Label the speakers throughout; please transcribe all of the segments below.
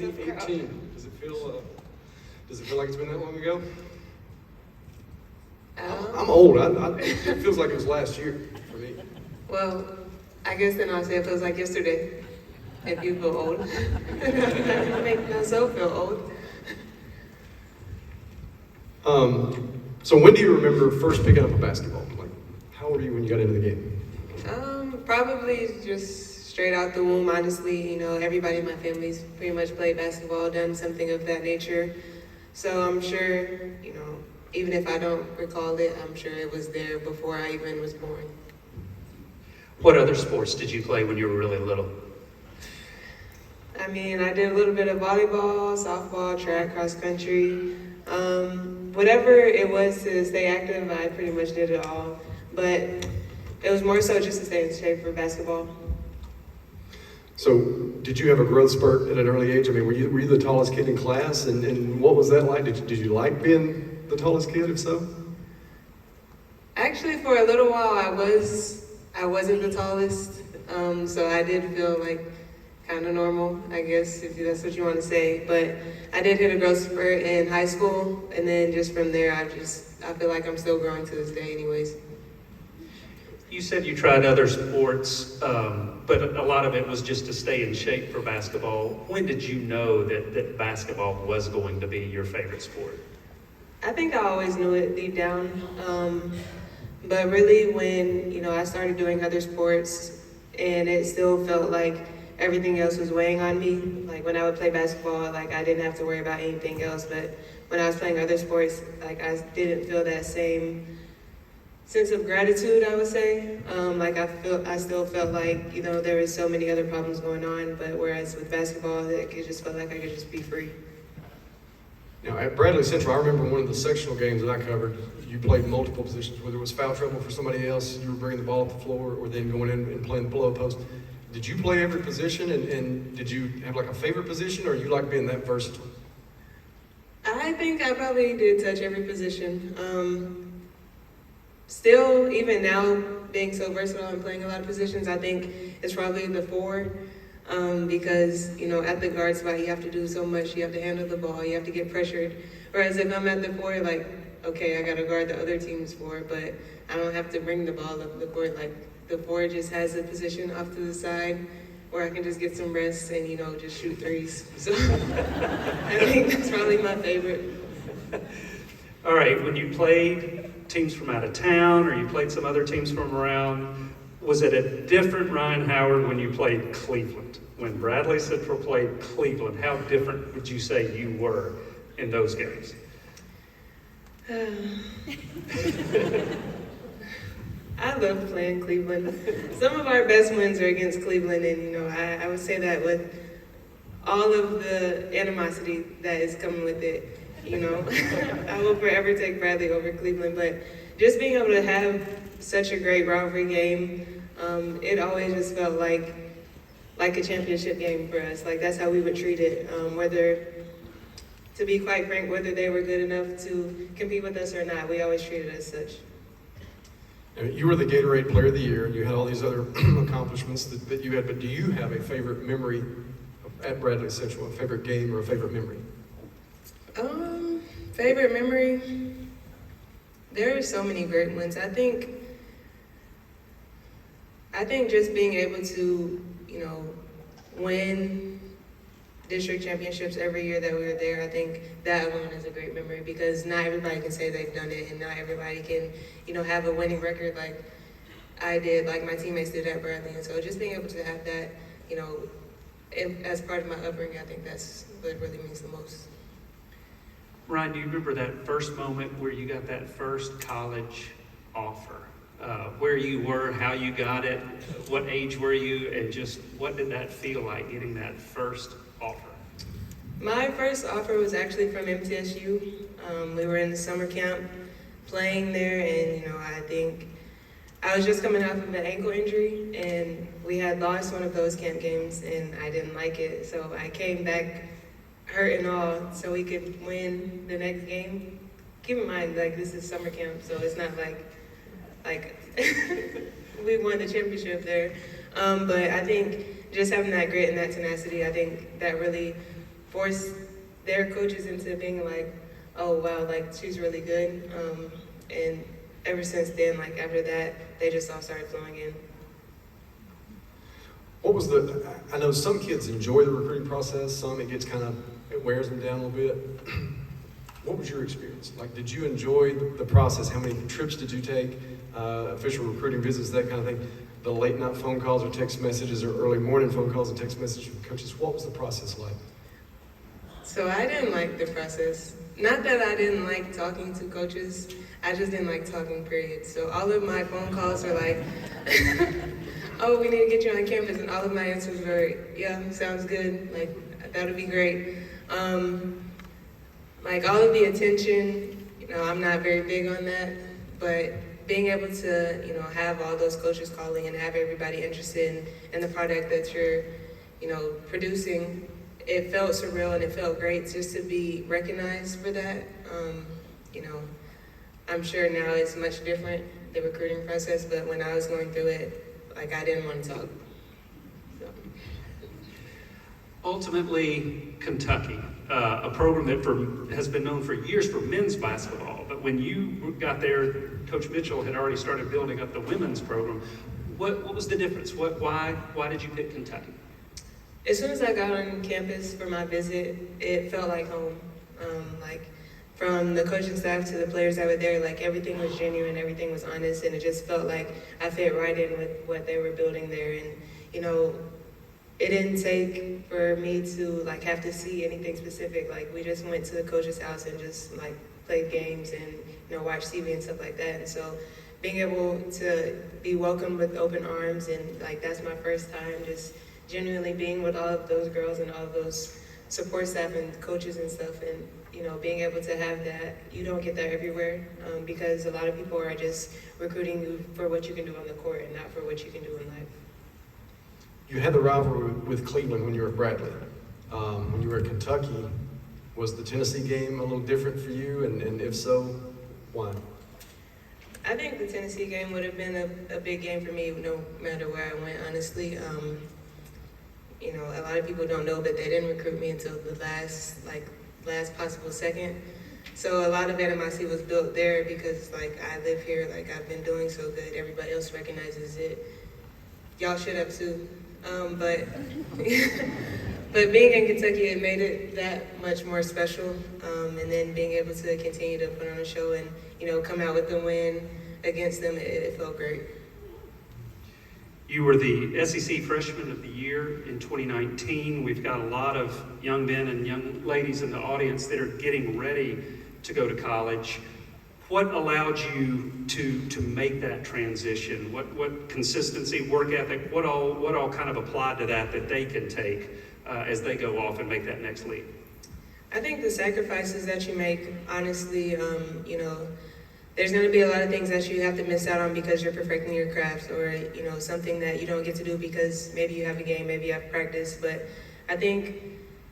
Speaker 1: 2018. Does it feel like it's been that long ago? I'm old. It feels like it was last year for me.
Speaker 2: Well, I guess then I'll say it feels like yesterday. If you feel old, make myself feel old.
Speaker 1: So when do you remember first picking up a basketball? Like, how old were you when you got into the game?
Speaker 2: Probably just straight out the womb, honestly. You know, everybody in my family's pretty much played basketball, done something of that nature. So I'm sure, you know, even if I don't recall it, I'm sure it was there before I even was born.
Speaker 3: What other sports did you play when you were really little?
Speaker 2: I mean, I did a little bit of volleyball, softball, track, cross country. Whatever it was to stay active, I pretty much did it all. But it was more so just to stay in shape for basketball.
Speaker 1: So did you have a growth spurt at an early age? I mean, were you the tallest kid in class? And what was that like? Did you like being the tallest kid, if so?
Speaker 2: Actually, for a little while, I wasn't the tallest. So I did feel like kind of normal, I guess, if that's what you want to say. But I did hit a growth spurt in high school, and then just from there, I feel like I'm still growing to this day anyways.
Speaker 3: You said you tried other sports, but a lot of it was just to stay in shape for basketball. When did you know that basketball was going to be your favorite sport?
Speaker 2: I think I always knew it deep down. But really when, you know, I started doing other sports and it still felt like everything else was weighing on me. Like when I would play basketball, like I didn't have to worry about anything else. But when I was playing other sports, like I didn't feel that same sense of gratitude, I would say. I still felt like, you know, there was so many other problems going on. But whereas with basketball, it just felt like I could just be free.
Speaker 1: Now, at Bradley Central, I remember one of the sectional games that I covered, you played multiple positions, whether it was foul trouble for somebody else, you were bringing the ball up the floor, or then going in and playing the below post. Did you play every position, and did you have like a favorite position, or you like being that versatile?
Speaker 2: I think I probably did touch every position. Still, even now, being so versatile and playing a lot of positions, I think it's probably the 4. Because, you know, at the guard spot, you have to do so much. You have to handle the ball. You have to get pressured. Whereas if I'm at the 4, like, okay, I got to guard the other team's 4, but I don't have to bring the ball up the court. Like, the 4 just has a position off to the side where I can just get some rest and, you know, just shoot threes. So I think that's probably my favorite.
Speaker 3: All right, when you played teams from out of town or you played some other teams from around, was it a different Rhyne Howard when you played Cleveland? When Bradley Central played Cleveland, how different would you say you were in those games?
Speaker 2: I love playing Cleveland. Some of our best wins are against Cleveland, and you know, I would say that with all of the animosity that is coming with it, you know. I will forever take Bradley over Cleveland, but just being able to have such a great rivalry game, it always just felt like a championship game for us. Like that's how we would treat it, to be quite frank, whether they were good enough to compete with us or not, we always treated it as such.
Speaker 1: You were the Gatorade Player of the Year, and you had all these other accomplishments that you had, but do you have a favorite memory at Bradley Central, a favorite game or a favorite memory?
Speaker 2: Favorite memory? There are so many great ones. I think just being able to, you know, win district championships every year that we were there, I think that alone is a great memory because not everybody can say they've done it and not everybody can, you know, have a winning record like I did, like my teammates did at Bradley. And so just being able to have that, you know, as part of my upbringing, I think that's what really means the most.
Speaker 3: Ryan, do you remember that first moment where you got that first college offer? Where you were, how you got it, what age were you, and just what did that feel like getting that first offer?
Speaker 2: My first offer was actually from MTSU. We were in the summer camp playing there, and you know, I think I was just coming off of an ankle injury, and we had lost one of those camp games, and I didn't like it, so I came back hurt and all, so we could win the next game. Keep in mind, like this is summer camp, so it's not like we won the championship there. But I think just having that grit and that tenacity, I think that really force their coaches into being like, oh wow, like she's really good. And ever since then, like after that, they just all started flowing in.
Speaker 1: What was I know some kids enjoy the recruiting process, some it wears them down a little bit. What was your experience? Like, did you enjoy the process? How many trips did you take? Official recruiting visits, that kind of thing? The late night phone calls or text messages or early morning phone calls and text messages from coaches? What was the process like?
Speaker 2: So I didn't like the process. Not that I didn't like talking to coaches, I just didn't like talking, period. So all of my phone calls were like, oh, we need to get you on campus, and all of my answers were, yeah, sounds good, like, that would be great. Like, all of the attention, I'm not very big on that, but being able to, have all those coaches calling and have everybody interested in the product that you're, producing, it felt surreal and it felt great just to be recognized for that. I'm sure now it's much different, the recruiting process, but when I was going through it, like, I didn't want to talk. So.
Speaker 3: Ultimately, Kentucky, a program that has been known for years for men's basketball, but when you got there, Coach Mitchell had already started building up the women's program. What was the difference? Why did you pick Kentucky?
Speaker 2: As soon as I got on campus for my visit, it felt like home. From the coaching staff to the players that were there, like, everything was genuine, everything was honest, and it just felt like I fit right in with what they were building there. And, it didn't take for me to, like, have to see anything specific. Like, we just went to the coach's house and just, like, played games and, watched TV and stuff like that. And so being able to be welcomed with open arms, and, like, that's my first time just genuinely being with all of those girls and all of those support staff and coaches and stuff, and being able to have that, you don't get that everywhere, because a lot of people are just recruiting you for what you can do on the court and not for what you can do in life.
Speaker 1: You had the rivalry with Cleveland when you were at Bradley. When you were at Kentucky, was the Tennessee game a little different for you, and if so, why?
Speaker 2: I think the Tennessee game would have been a big game for me no matter where I went, honestly. A lot of people don't know, but they didn't recruit me until the last possible second. So a lot of animosity was built there because, like, I live here, like, I've been doing so good, everybody else recognizes it. Y'all should have too. But being in Kentucky, it made it that much more special. And then being able to continue to put on a show and, come out with the win against them, it felt great.
Speaker 3: You were the SEC Freshman of the Year in 2019. We've got a lot of young men and young ladies in the audience that are getting ready to go to college. What allowed you to make that transition? What consistency, work ethic, what all kind of applied to that they can take as they go off and make that next leap?
Speaker 2: I think the sacrifices that you make, honestly, there's going to be a lot of things that you have to miss out on because you're perfecting your craft, or, something that you don't get to do because maybe you have a game, maybe you have practice. But I think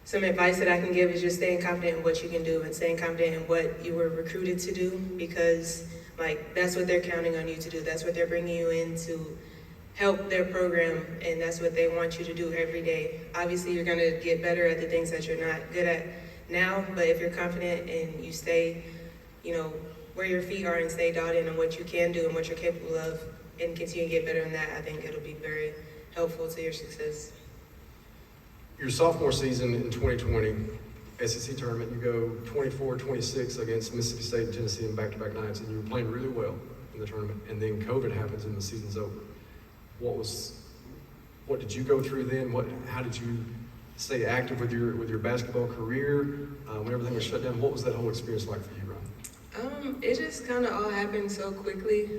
Speaker 2: some advice that I can give is just staying confident in what you can do and staying confident in what you were recruited to do, because, like, that's what they're counting on you to do. That's what they're bringing you in to help their program, and that's what they want you to do every day. Obviously, you're going to get better at the things that you're not good at now, but if you're confident and you stay, where your feet are and stay dialed in on what you can do and what you're capable of and continue to get better in that, I think it'll be very helpful to your success.
Speaker 1: Your sophomore season in 2020, SEC tournament, you go 24-26 against Mississippi State and Tennessee in back-to-back nights, and you were playing really well in the tournament, and then COVID happens and the season's over. What did you go through then? How did you stay active with your basketball career when everything was shut down? What was that whole experience like for you, Rhyne?
Speaker 2: It just kind of all happened so quickly.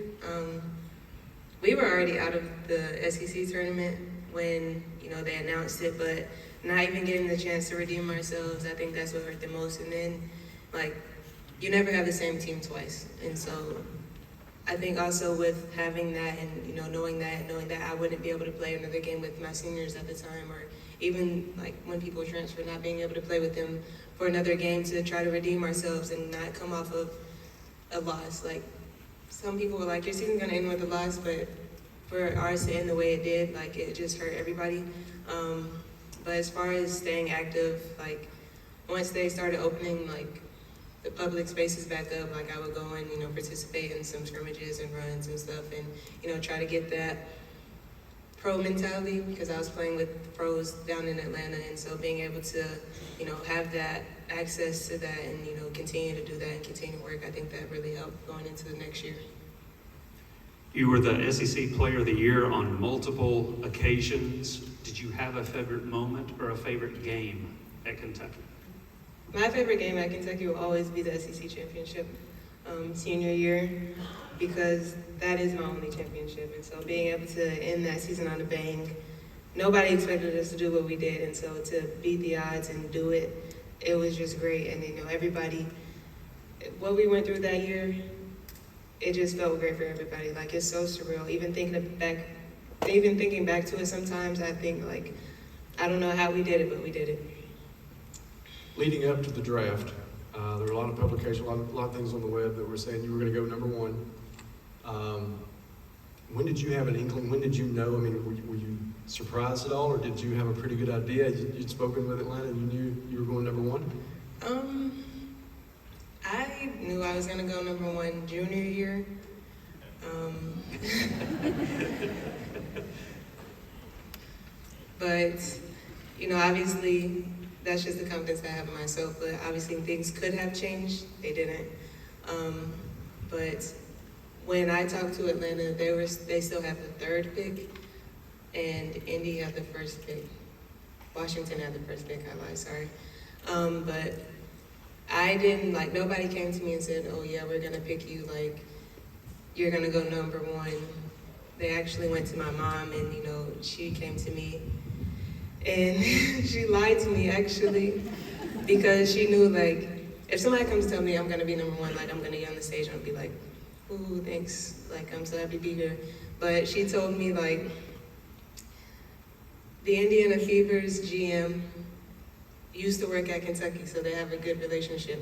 Speaker 2: We were already out of the SEC tournament when, they announced it, but not even getting the chance to redeem ourselves, I think that's what hurt the most. And then, like, you never have the same team twice. And so I think also with having that and, knowing that I wouldn't be able to play another game with my seniors at the time, or even, like, when people transfer, not being able to play with them for another game to try to redeem ourselves and not come off of a loss. Like, some people were like, your season's gonna end with a loss, but for ours to end the way it did, like, it just hurt everybody. But as far as staying active, like, once they started opening like the public spaces back up, like I would go and, participate in some scrimmages and runs and stuff and, try to get that pro mentality because I was playing with pros down in Atlanta. And so being able to, have that access to that and, continue to do that and continue to work, I think that really helped going into the next year.
Speaker 3: You were the SEC Player of the Year on multiple occasions. Did you have a favorite moment or a favorite game at Kentucky?
Speaker 2: My favorite game at Kentucky will always be the SEC championship senior year because that is my only championship. And so being able to end that season on a bang, nobody expected us to do what we did. And so to beat the odds and do it, it was just great. And, everybody, what we went through that year, it just felt great for everybody. Like, it's so surreal. Even thinking back to it sometimes, I think, like, I don't know how we did it, but we did it.
Speaker 1: Leading up to the draft, there were a lot of publications, a lot of things on the web that were saying you were going to go number one. When did you have an inkling? When did you know? I mean, were you surprised at all, or did you have a pretty good idea? You'd spoken with Atlanta and you knew you were going number one?
Speaker 2: I knew I was going to go number one junior year. But, obviously, that's just the confidence I have in myself. But obviously, things could have changed. They didn't. But when I talked to Atlanta, they still have the third pick, and Indy had the first pick. Washington had the first pick. I lied. Sorry. But I didn't, nobody came to me and said, oh yeah, we're gonna pick you, you're gonna go number one. They actually went to my mom and, she came to me and she lied to me actually because she knew, if somebody comes to tell me I'm gonna be number one, I'm gonna get on the stage and I'll be like, ooh, thanks, I'm so happy to be here. But she told me, the Indiana Fever's GM used to work at Kentucky, so they have a good relationship.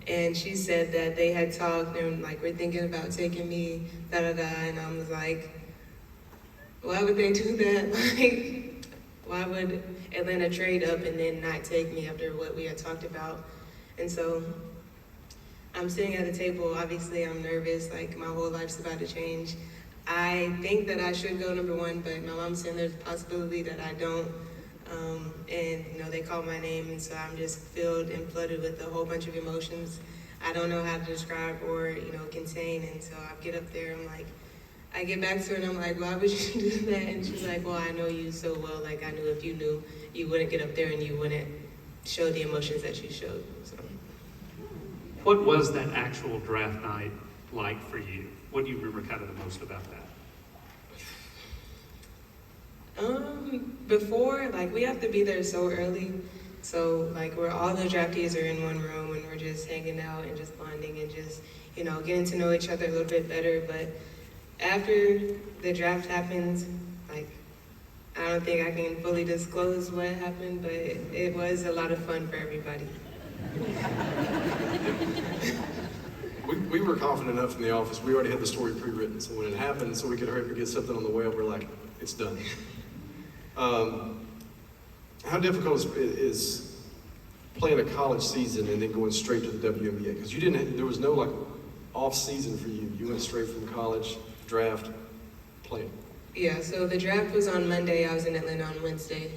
Speaker 2: And she said that they had talked and we're thinking about taking me, and I was like, why would they do that? Why would Atlanta trade up and then not take me after what we had talked about? And so I'm sitting at the table, obviously I'm nervous, my whole life's about to change. I think that I should go number one, but my mom said there's a possibility that I don't. And they called my name, and so I'm just filled and flooded with a whole bunch of emotions I don't know how to describe or contain. And so I get up there, I get back to her and I'm like, why would you do that? And she's like, well, I know you so well. I knew if you knew, you wouldn't get up there and you wouldn't show the emotions that you showed. So.
Speaker 3: What was that actual draft night like for you? What do you remember kind of the most about that?
Speaker 2: Before, we have to be there so early. So, where all the draftees are in one room and we're just hanging out and just bonding and just, getting to know each other a little bit better. But after the draft happens, I don't think I can fully disclose what happened, but it was a lot of fun for everybody.
Speaker 1: We were confident enough in the office. We already had the story pre-written, so when it happened, so we could hurry up and get something on the web, we're like, it's done. How difficult is playing a college season and then going straight to the WNBA? Because there was no off season for you. You went straight from college, draft, playing.
Speaker 2: Yeah, so the draft was on Monday. I was in Atlanta on Wednesday.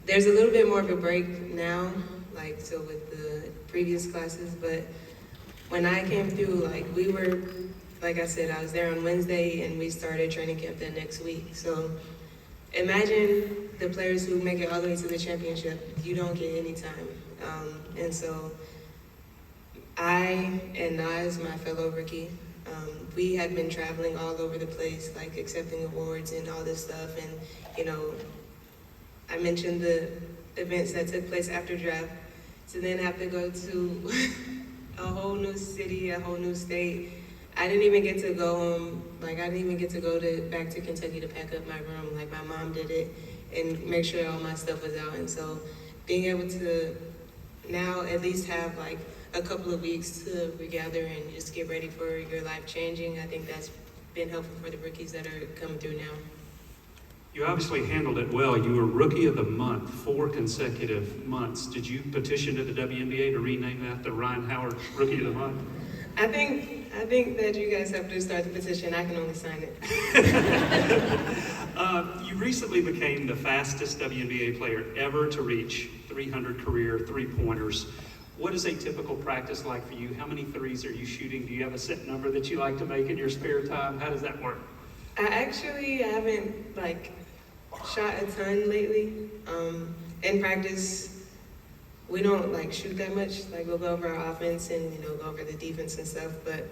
Speaker 2: There's a little bit more of a break now, so with the previous classes, but when I came through, we were, like I said, I was there on Wednesday and we started training camp the next week. So imagine the players who make it all the way to the championship, you don't get any time. And so I and Naz, my fellow rookie, we had been traveling all over the place, accepting awards and all this stuff. And, I mentioned the events that took place after draft. To then have to go to a whole new city, a whole new state. I didn't even get to go I didn't even get to go back to Kentucky to pack up my room. My mom did it and make sure all my stuff was out. And so being able to now at least have a couple of weeks to regather and just get ready for your life changing, I think that's been helpful for the rookies that are coming through now.
Speaker 3: You obviously handled it well. You were Rookie of the Month 4 consecutive months. Did you petition to the WNBA to rename that the Rhyne Howard Rookie of the Month?
Speaker 2: I think that you guys have to start the petition. I can only sign it.
Speaker 3: You recently became the fastest WNBA player ever to reach 300 career three-pointers. What is a typical practice like for you? How many threes are you shooting? Do you have a set number that you like to make in your spare time? How does that work?
Speaker 2: I actually haven't shot a ton lately. In practice, we don't shoot that much. We'll go over our offense and go over the defense and stuff. But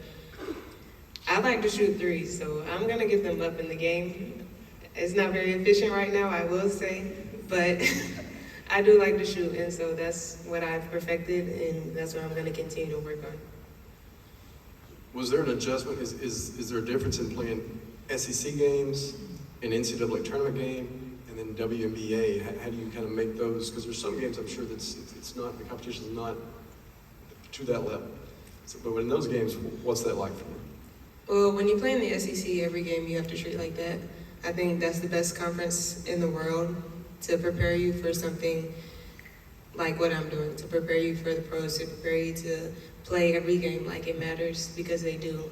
Speaker 2: I like to shoot threes, so I'm gonna get them up in the game. It's not very efficient right now, I will say, but I do like to shoot, and so that's what I've perfected, and that's what I'm gonna continue to work on.
Speaker 1: Was there an adjustment? Is there a difference in playing SEC games, an NCAA tournament game, and then WNBA? How do you kind of make those? Because there's some games I'm sure it's not, the competition is not to that level. So, but in those games, what's that like for you?
Speaker 2: Well, when you play in the SEC, every game you have to treat like that. I think that's the best conference in the world to prepare you for something like what I'm doing, to prepare you for the pros, to prepare you to play every game like it matters, because they do.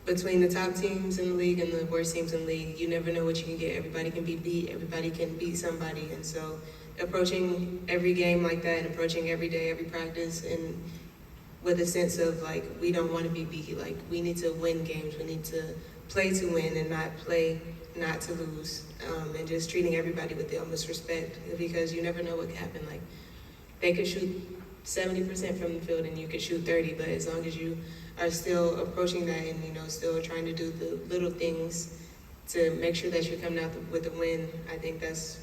Speaker 2: Between the top teams in the league and the worst teams in the league, you never know what you can get. Everybody can be beat, everybody can beat somebody. And so approaching every game like that and approaching every day, every practice, and with a sense of we don't want to be beat. We need to win games. We need to play to win and not play not to lose. And just treating everybody with the utmost respect, because you never know what can happen. They could shoot 70% from the field and you could shoot 30, but as long as you are still approaching that and still trying to do the little things to make sure that you're coming out with a win, I think that's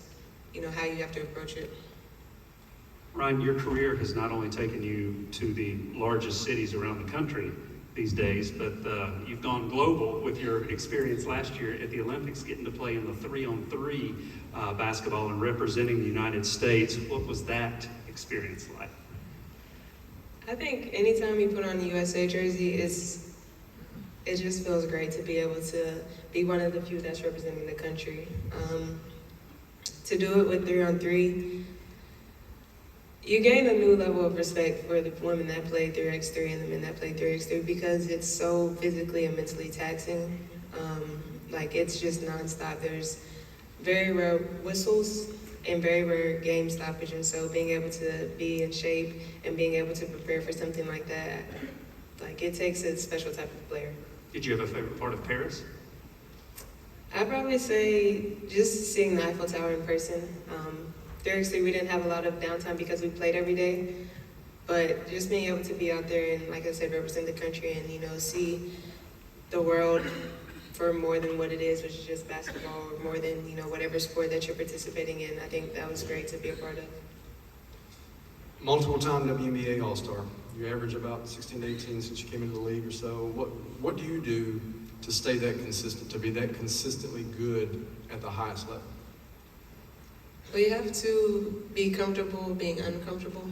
Speaker 2: how you have to approach it.
Speaker 3: Rhyne, your career has not only taken you to the largest cities around the country these days, but you've gone global with your experience last year at the Olympics, getting to play in the 3-on-3 basketball and representing the United States. What was that experience like?
Speaker 2: I think anytime you put on the USA jersey, it just feels great to be able to be one of the few that's representing the country. To do it with 3-on-3, you gain a new level of respect for the women that play 3x3 and the men that play 3x3, because it's so physically and mentally taxing. It's just nonstop. There's very rare whistles and very rare game stoppage, and so being able to be in shape and being able to prepare for something like that, it takes a special type of player.
Speaker 3: Did you have a favorite part of Paris?
Speaker 2: I'd probably say just seeing the Eiffel Tower in person. 3x3, we didn't have a lot of downtime because we played every day, but just being able to be out there and, like I said, represent the country and, see the world for more than what it is, which is just basketball, or more than, whatever sport that you're participating in. I think that was great to be a part of.
Speaker 1: Multiple-time WNBA All-Star. You average about 16 to 18 since you came into the league or so. What do you do to stay that consistent, to be that consistently good at the highest level?
Speaker 2: Well, you have to be comfortable being uncomfortable,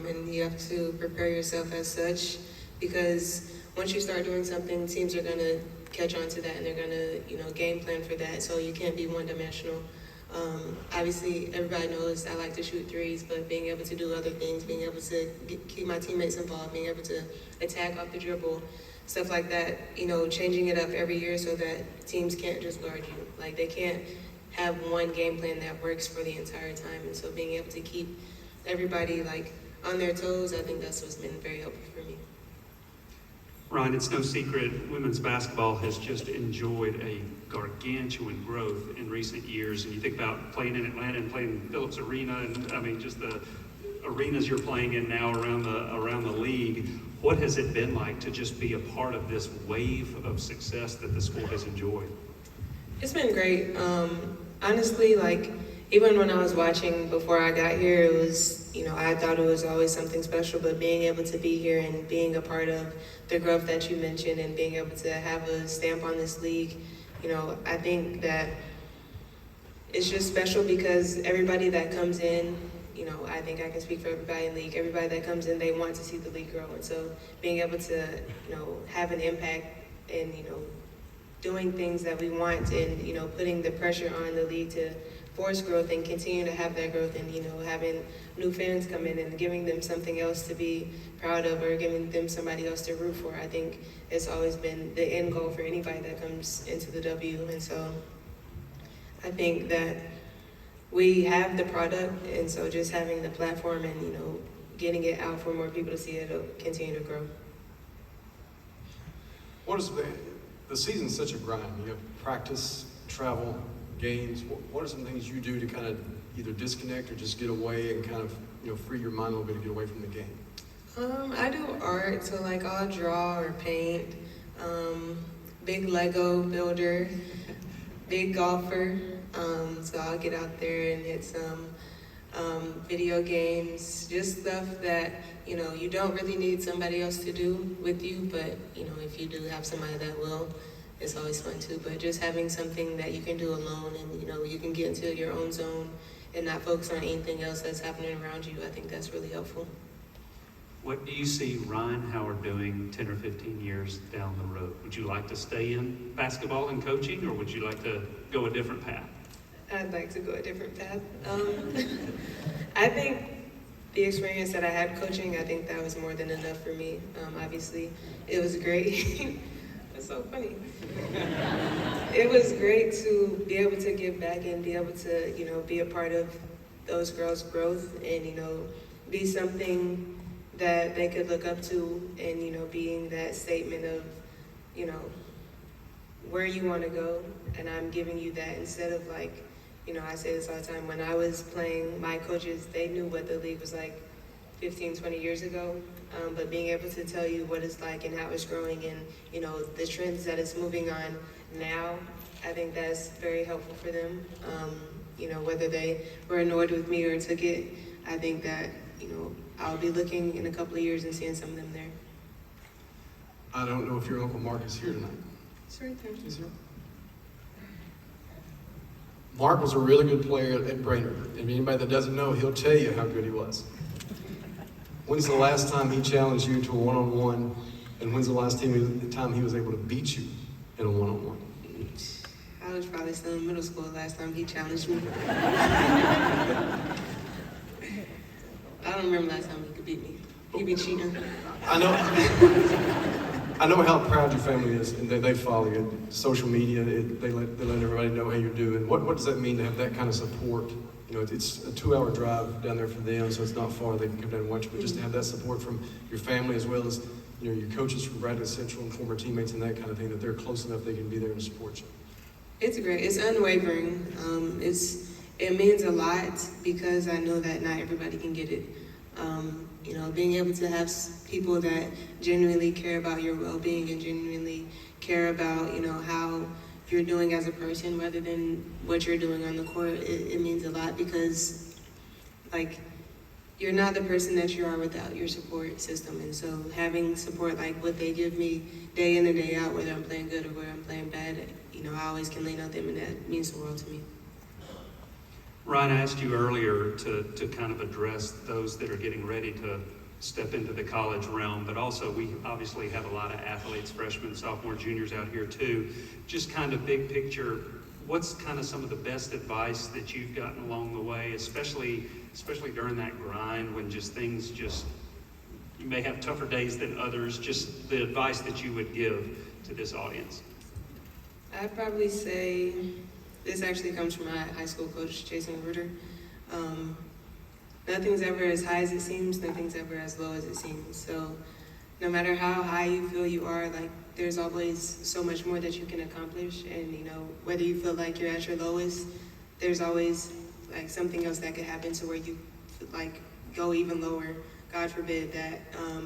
Speaker 2: and you have to prepare yourself as such, because once you start doing something, teams are going to catch on to that and they're going to, game plan for that. So you can't be one-dimensional. Obviously, everybody knows I like to shoot threes, but being able to do other things, being able to keep my teammates involved, being able to attack off the dribble, stuff like that, changing it up every year so that teams can't just guard you. They can't have one game plan that works for the entire time. And so being able to keep everybody on their toes, I think that's what's been very helpful for me.
Speaker 3: Rhyne, it's no secret women's basketball has just enjoyed a gargantuan growth in recent years. And you think about playing in Atlanta and playing in Phillips Arena, and just the arenas you're playing in now around the league. What has it been like to just be a part of this wave of success that the sport has enjoyed?
Speaker 2: It's been great. Honestly, even when I was watching before I got here, it was, I thought it was always something special, but being able to be here and being a part of the growth that you mentioned and being able to have a stamp on this league, I think that it's just special because everybody that comes in, I think I can speak for everybody in the league, everybody that comes in, they want to see the league grow. And so being able to, have an impact and, doing things that we want and, you know, putting the pressure on the league to force growth and continue to have that growth and, you know, having new fans come in and giving them something else to be proud of or giving them somebody else to root for. I think it's always been the end goal for anybody that comes into the W. And so I think that we have the product, and so just having the platform and, you know, getting it out for more people to see it, it'll continue to grow.
Speaker 1: What is the season's such a grind? You have practice, travel, games. What are some things you do to kind of either disconnect or just get away and kind of, you know, free your mind a little bit to get away from the game?
Speaker 2: I do art, so like I'll draw or paint. Big Lego builder, big golfer. So I'll get out there and hit some video games, just stuff that, you know, you don't really need somebody else to do with you, but, you know, if you do have somebody that will, it's always fun too. But just having something that you can do alone and, you know, you can get into your own zone and not focus on anything else that's happening around you, I think that's really helpful.
Speaker 3: What do you see Rhyne Howard doing 10 or 15 years down the road? Would you like to stay in basketball and coaching, or would you like to go a different path?
Speaker 2: I'd like to go a different path. I think the experience that I had coaching, I think that was more than enough for me. Obviously, it was great. It's so funny. It was great to be able to give back and be able to, you know, be a part of those girls' growth and, you know, be something that they could look up to and, you know, being that statement of, you know, where you want to go, and I'm giving you that instead of like, you know, I say this all the time, when I was playing, my coaches, they knew what the league was like 15, 20 years ago, but being able to tell you what it's like and how it's growing and, you know, the trends that it's moving on now, I think that's very helpful for them. You know, whether they were annoyed with me or took it, I think that, you know, I'll be looking in a couple of years and seeing some of them there.
Speaker 1: I don't know if your Uncle Mark is here tonight.
Speaker 2: It's right there.
Speaker 1: Is he? Mark was a really good player at Brainerd. And anybody that doesn't know, he'll tell you how good he was. When's the last time he challenged you to a one-on-one? And when's the last time he was able to beat you in a one-on-one?
Speaker 2: I was probably still in middle school last time he challenged me. I don't remember last time he could beat me. He be cheating.
Speaker 1: I know how proud your family is, and they follow you. Social media, they let everybody know how you're doing. What does that mean to have that kind of support? You know, it's a 2-hour drive down there for them, so it's not far. They can come down and watch you, but just to have that support from your family as well as, you know, your coaches from Bradley Central and former teammates and that kind of thing, that they're close enough they can be there and support you.
Speaker 2: It's great. It's unwavering. It means a lot because I know that not everybody can get it. You know, being able to have people that genuinely care about your well-being and genuinely care about, you know, how you're doing as a person rather than what you're doing on the court, it means a lot because, like, you're not the person that you are without your support system. And so having support like what they give me day in and day out, whether I'm playing good or whether I'm playing bad, you know, I always can lean on them, and that means the world to me.
Speaker 3: Rhyne, I asked you earlier to kind of address those that are getting ready to step into the college realm, but also we obviously have a lot of athletes, freshmen, sophomore, juniors out here too. Just kind of big picture, what's kind of some of the best advice that you've gotten along the way, especially during that grind when just things just, you may have tougher days than others, just the advice that you would give to this audience?
Speaker 2: I'd probably say, this actually comes from my high school coach, Jason Reuter. Nothing's ever as high as it seems, nothing's ever as low as it seems. So no matter how high you feel you are, like, there's always so much more that you can accomplish. And, you know, whether you feel like you're at your lowest, there's always like something else that could happen to where you like go even lower. God forbid that.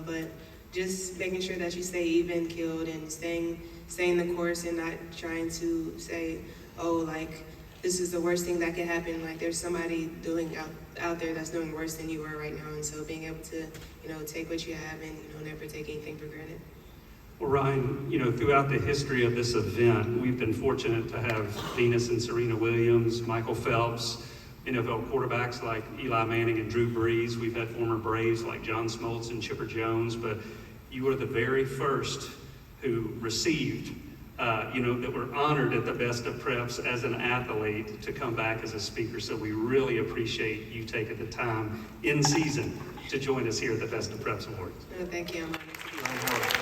Speaker 2: But just making sure that you stay even keeled and staying the course and not trying to say, oh, like, this is the worst thing that could happen. Like, there's somebody doing out there that's doing worse than you are right now. And so being able to, you know, take what you have and, you know, never take anything for granted.
Speaker 3: Well, Rhyne, you know, throughout the history of this event, we've been fortunate to have Venus and Serena Williams, Michael Phelps, NFL quarterbacks like Eli Manning and Drew Brees. We've had former Braves like John Smoltz and Chipper Jones, but you were the very first who received that we're honored at the Best of Preps as an athlete to come back as a speaker. So we really appreciate you taking the time in season to join us here at the Best of Preps Awards.
Speaker 2: No, thank you. I'm honored.
Speaker 1: Rhyne Howard.